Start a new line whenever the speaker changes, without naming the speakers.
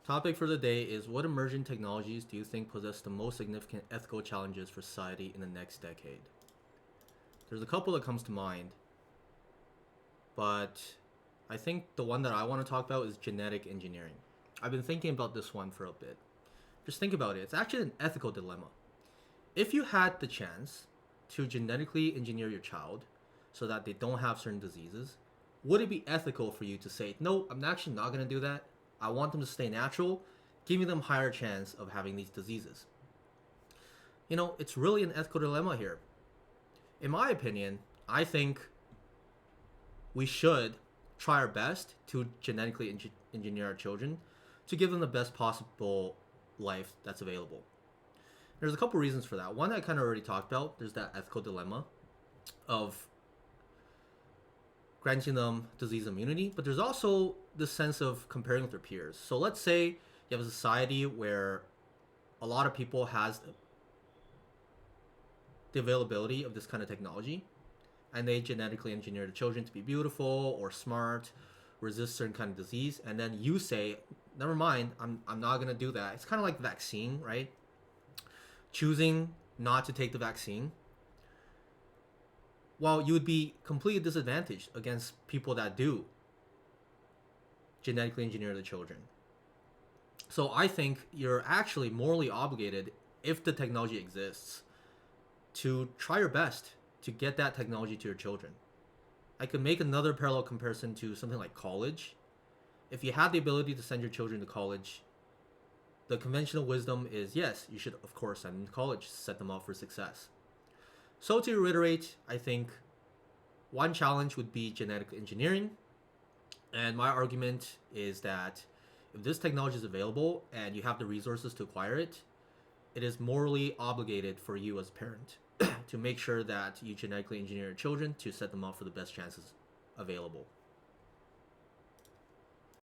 Topic for the day is what emerging technologies do you think possess the most significant ethical challenges for society in the next decade? There's a couple that comes to mind, but I think the one that I want to talk about is genetic engineering. I've been thinking about this one for a bit. Just think about it. It's actually an ethical dilemma. If you had the chance to genetically engineer your child so that they don't have certain diseases, would it be ethical for you to say, no, I'm actually not going to do that? I want them to stay natural, giving them higher chance of having these diseases. It's really an ethical dilemma here. In my opinion, I think we should try our best to genetically engineer our children to give them the best possible life that's available. There's a couple reasons for that. One I kind of already talked about. There's that ethical dilemma of granting them disease immunity, but there's also this sense of comparing with their peers. So let's say you have a society where a lot of people has the availability of this kind of technology, and they genetically engineer the children to be beautiful or smart, resist certain kind of disease, and then you say, never mind, I'm not going to do that. It's kind of like vaccine, right? Choosing not to take the vaccine, while you would be completely disadvantaged against people that do genetically engineer the children. So I think you're actually morally obligated, if the technology exists, to try your best to get that technology to your children. I could make another parallel comparison to something like college. If you had the ability to send your children to college, the conventional wisdom is yes, you should of course send them to college, set them up for success. So to reiterate, I think one challenge would be genetic engineering. And my argument is that if this technology is available and you have the resources to acquire it, it is morally obligated for you as a parent to make sure that you genetically engineer your children to set them up for the best chances available.